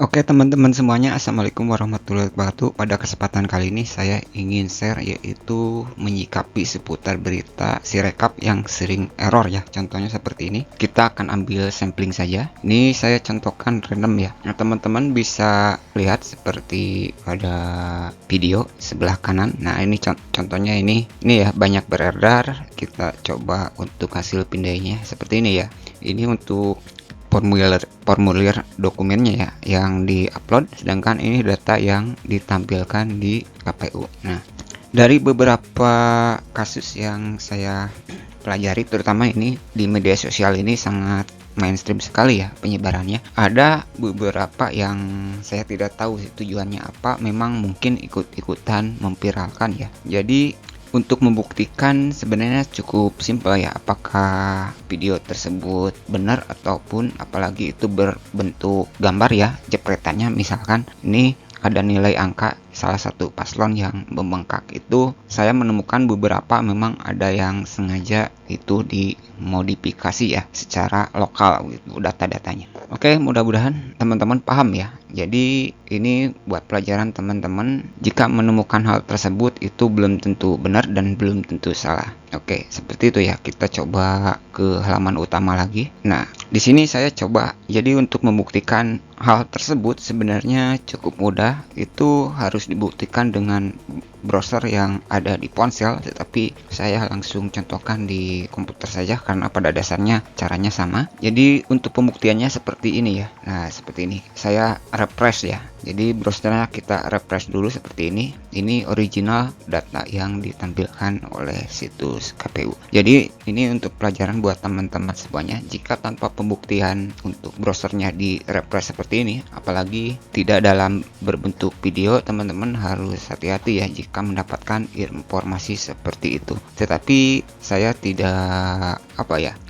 Oke teman-teman semuanya, assalamualaikum warahmatullahi wabarakatuh. Pada kesempatan kali ini saya ingin share yaitu menyikapi seputar berita Sirekap yang sering error ya. Contohnya seperti ini. Kita akan ambil sampling saja. Ini saya contohkan random ya. Nah teman-teman bisa lihat seperti pada video sebelah kanan. Nah ini contohnya ini ya, banyak beredar. Kita coba untuk hasil pindainya seperti ini ya. Ini untuk formulir dokumennya ya yang diupload, sedangkan ini data yang ditampilkan di KPU. Nah, dari beberapa kasus yang saya pelajari, terutama ini di media sosial ini sangat mainstream sekali ya penyebarannya. Ada beberapa yang saya tidak tahu tujuannya apa, memang mungkin ikut-ikutan memviralkan ya. Jadi untuk membuktikan sebenarnya cukup simpel ya, apakah video tersebut benar ataupun apalagi itu berbentuk gambar ya, jepretannya misalkan ini ada nilai angka salah satu paslon yang membengkak. Itu saya menemukan beberapa memang ada yang sengaja itu dimodifikasi ya secara lokal gitu data-datanya. Oke, mudah-mudahan teman-teman paham ya. Jadi ini buat pelajaran teman-teman, jika menemukan hal tersebut itu belum tentu benar dan belum tentu salah. Oke, seperti itu ya. Kita coba ke halaman utama lagi. Nah, di sini saya coba, jadi untuk membuktikan hal tersebut sebenarnya cukup mudah. Itu harus dibuktikan dengan browser yang ada di ponsel, tetapi saya langsung contohkan di komputer saja karena pada dasarnya caranya sama. Jadi untuk pembuktiannya seperti ini ya. Nah, seperti ini. Saya refresh ya. Jadi browsernya kita refresh dulu seperti ini. Ini original data yang ditampilkan oleh situs KPU. Jadi ini untuk pelajaran buat teman-teman semuanya. Jika tanpa pembuktian untuk browsernya di refresh seperti ini, apalagi tidak dalam berbentuk video, teman-teman harus hati-hati ya jika mendapatkan informasi seperti itu. Tetapi saya tidak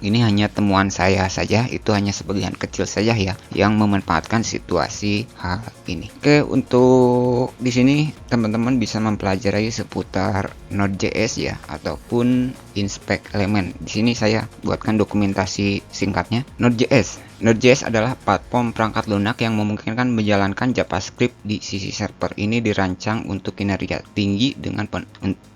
ini hanya temuan saya saja, itu hanya sebagian kecil saja ya yang memanfaatkan situasi hal ini. Oke, untuk di sini teman-teman bisa mempelajari seputar Node.js ya ataupun inspect element. Di sini saya buatkan dokumentasi singkatnya. Node.js adalah platform perangkat lunak yang memungkinkan menjalankan JavaScript di sisi server. Ini dirancang untuk kinerja tinggi dengan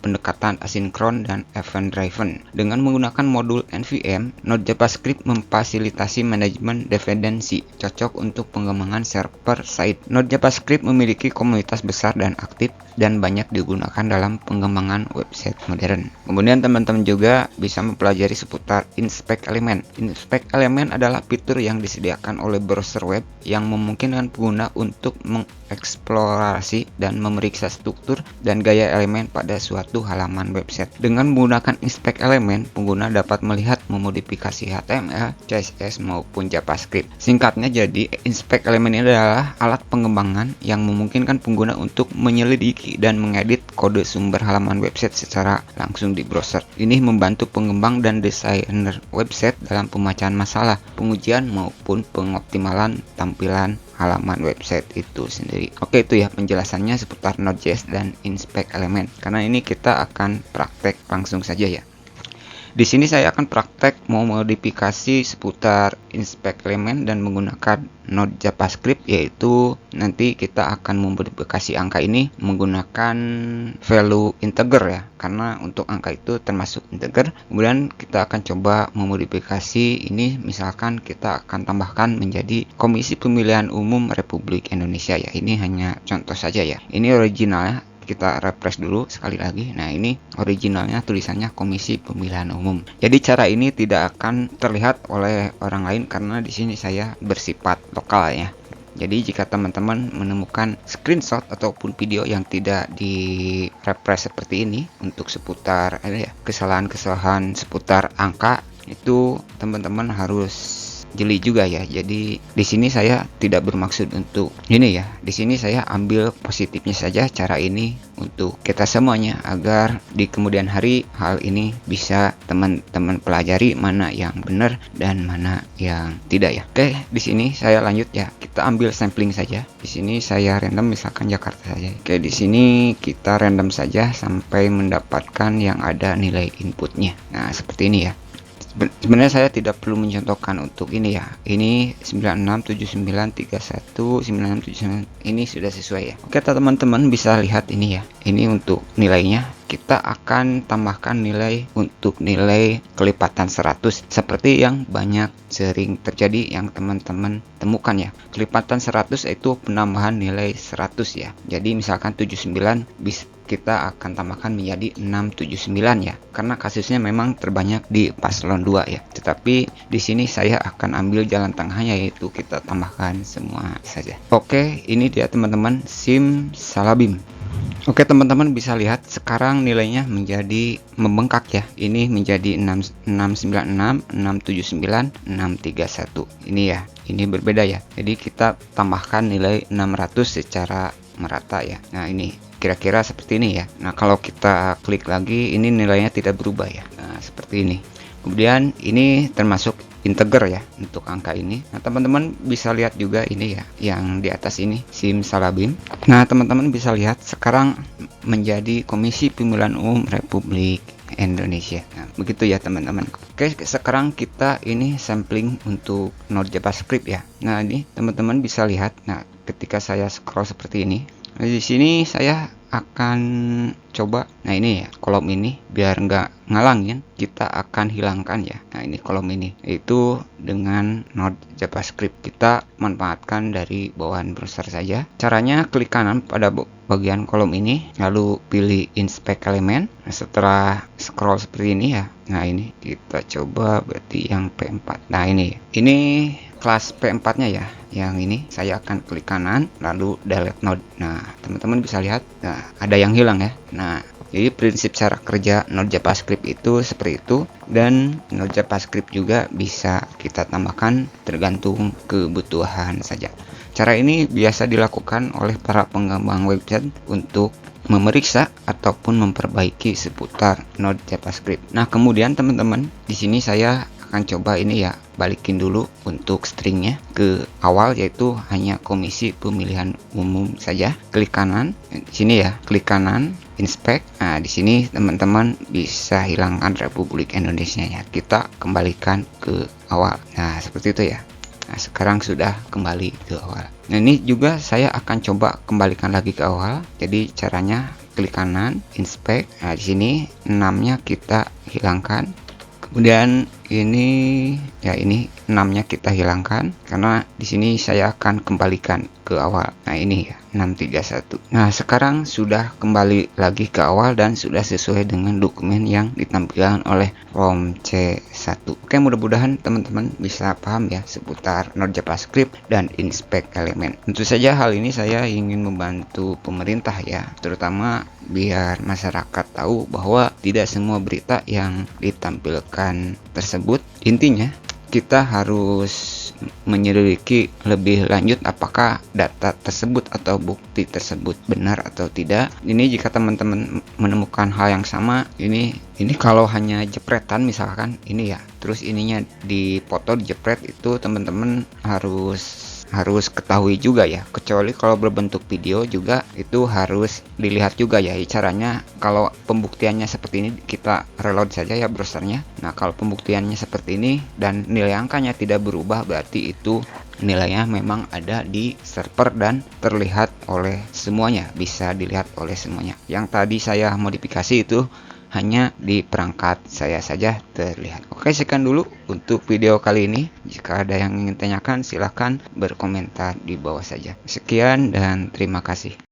pendekatan asinkron dan event driven. Dengan menggunakan modul NVM, Node JavaScript memfasilitasi manajemen dependensi, cocok untuk pengembangan server side. Node JavaScript memiliki komunitas besar dan aktif dan banyak digunakan dalam pengembangan website modern. Kemudian teman-teman juga bisa mempelajari seputar inspect element. Inspect element adalah fitur yang disediakan oleh browser web yang memungkinkan pengguna untuk mengeksplorasi dan memeriksa struktur dan gaya elemen pada suatu halaman website. Dengan menggunakan inspect element, pengguna dapat melihat memodifikasi HTML, CSS maupun JavaScript. Singkatnya, jadi inspect element ini adalah alat pengembangan yang memungkinkan pengguna untuk menyelidiki dan mengedit kode sumber halaman website secara langsung di browser. Ini membantu pengembang dan desainer website dalam pemecahan masalah, pengujian maupun pengoptimalan tampilan halaman website itu sendiri. Oke, itu ya penjelasannya seputar Node.js dan inspect element. Karena ini kita akan praktek langsung saja ya. Di sini saya akan praktek mau modifikasi seputar inspect element dan menggunakan Node JavaScript, yaitu nanti kita akan memodifikasi angka ini menggunakan value integer ya, karena untuk angka itu termasuk integer. Kemudian kita akan coba memodifikasi ini, misalkan kita akan tambahkan menjadi Komisi Pemilihan Umum Republik Indonesia ya. Ini hanya contoh saja ya. Ini originalnya. Kita refresh dulu sekali lagi. Nah, ini originalnya tulisannya Komisi Pemilihan Umum. Jadi cara ini tidak akan terlihat oleh orang lain karena di sini saya bersifat lokal ya. Jadi jika teman-teman menemukan screenshot ataupun video yang tidak di refresh seperti ini untuk seputar kesalahan-kesalahan seputar angka, itu teman-teman harus jeli juga ya. Jadi di sini saya tidak bermaksud untuk ini ya. Di sini saya ambil positifnya saja cara ini untuk kita semuanya agar di kemudian hari hal ini bisa teman-teman pelajari mana yang benar dan mana yang tidak ya. Oke, di sini saya lanjut ya. Kita ambil sampling saja. Di sini saya random misalkan Jakarta saja. Oke, di sini kita random saja sampai mendapatkan yang ada nilai inputnya. Nah, seperti ini ya. Sebenarnya saya tidak perlu mencontohkan untuk ini ya. Ini 9679319679 ini sudah sesuai ya. Oke, teman-teman bisa lihat ini ya. Ini untuk nilainya. Kita akan tambahkan nilai untuk nilai kelipatan 100 seperti yang banyak sering terjadi yang teman-teman temukan ya. Kelipatan 100 itu penambahan nilai 100 ya. Jadi misalkan 79 bisa kita akan tambahkan menjadi 679 ya. Karena kasusnya memang terbanyak di paslon 2 ya. Tetapi di sini saya akan ambil jalan tengahnya, yaitu kita tambahkan semua saja. Oke, ini dia teman-teman SIM Salabim. Oke, teman-teman bisa lihat sekarang nilainya menjadi membengkak ya. Ini menjadi 696, 679, 631. Ini ya. Ini berbeda ya. Jadi kita tambahkan nilai 600 secara merata ya. Nah, ini kira-kira seperti ini ya. Nah, kalau kita klik lagi ini nilainya tidak berubah ya. Nah, seperti ini. Kemudian ini termasuk integer ya untuk angka ini. Nah, teman-teman bisa lihat juga ini ya, yang di atas ini SIM Salabim. Nah, teman-teman bisa lihat sekarang menjadi Komisi Pemilihan Umum Republik Indonesia. Nah, begitu ya teman-teman. Oke, sekarang kita ini sampling untuk Node JavaScript ya. Nah, ini teman-teman bisa lihat. Nah, ketika saya scroll seperti ini, nah, di sini saya akan coba, nah ini ya kolom ini biar nggak ngalangin, kita akan hilangkan ya. Nah, ini kolom ini itu dengan Node JavaScript, kita manfaatkan dari bawahan browser saja. Caranya klik kanan pada bagian kolom ini, lalu pilih inspect element. Nah, setelah scroll seperti ini ya, nah ini kita coba berarti yang P4. Nah, ini kelas P4 nya ya, yang ini saya akan klik kanan lalu delete node. Nah, teman-teman bisa lihat, nah ada yang hilang ya. Nah, jadi prinsip cara kerja Node JavaScript itu seperti itu, dan Node JavaScript juga bisa kita tambahkan tergantung kebutuhan saja. Cara ini biasa dilakukan oleh para pengembang website untuk memeriksa ataupun memperbaiki seputar Node JavaScript. Nah, kemudian teman-teman di sini saya akan coba ini ya, balikin dulu untuk stringnya ke awal, yaitu hanya Komisi Pemilihan Umum saja. Klik kanan di sini ya, klik kanan inspect. Nah, di sini teman-teman bisa hilangkan Republik Indonesia ya, kita kembalikan ke awal. Nah, seperti itu ya. Nah, sekarang sudah kembali ke awal. Nah, ini juga saya akan coba kembalikan lagi ke awal. Jadi caranya klik kanan inspect. Nah, di sini 6-nya kita hilangkan. Kemudian ini ya, ini 6-nya kita hilangkan karena di sini saya akan kembalikan ke awal. Nah, ini ya 631. Nah, sekarang sudah kembali lagi ke awal dan sudah sesuai dengan dokumen yang ditampilkan oleh form C1. Oke, mudah-mudahan teman-teman bisa paham ya seputar Node JavaScript dan inspect element. Tentu saja hal ini saya ingin membantu pemerintah ya, terutama biar masyarakat tahu bahwa tidak semua berita yang ditampilkan tersebut. Intinya kita harus menyelidiki lebih lanjut apakah data tersebut atau bukti tersebut benar atau tidak. Ini jika teman-teman menemukan hal yang sama, ini kalau hanya jepretan misalkan ini ya, terus ininya dipoto dijepret, itu teman-teman harus ketahui juga ya. Kecuali kalau berbentuk video juga itu harus dilihat juga ya. Caranya kalau pembuktiannya seperti ini, kita reload saja ya browsernya. Nah, kalau pembuktiannya seperti ini dan nilai angkanya tidak berubah, berarti itu nilainya memang ada di server dan terlihat oleh semuanya, bisa dilihat oleh semuanya. Yang tadi saya modifikasi itu hanya di perangkat saya saja terlihat. Oke, sekian dulu untuk video kali ini. Jika ada yang ingin tanyakan, silahkan berkomentar di bawah saja. Sekian dan terima kasih.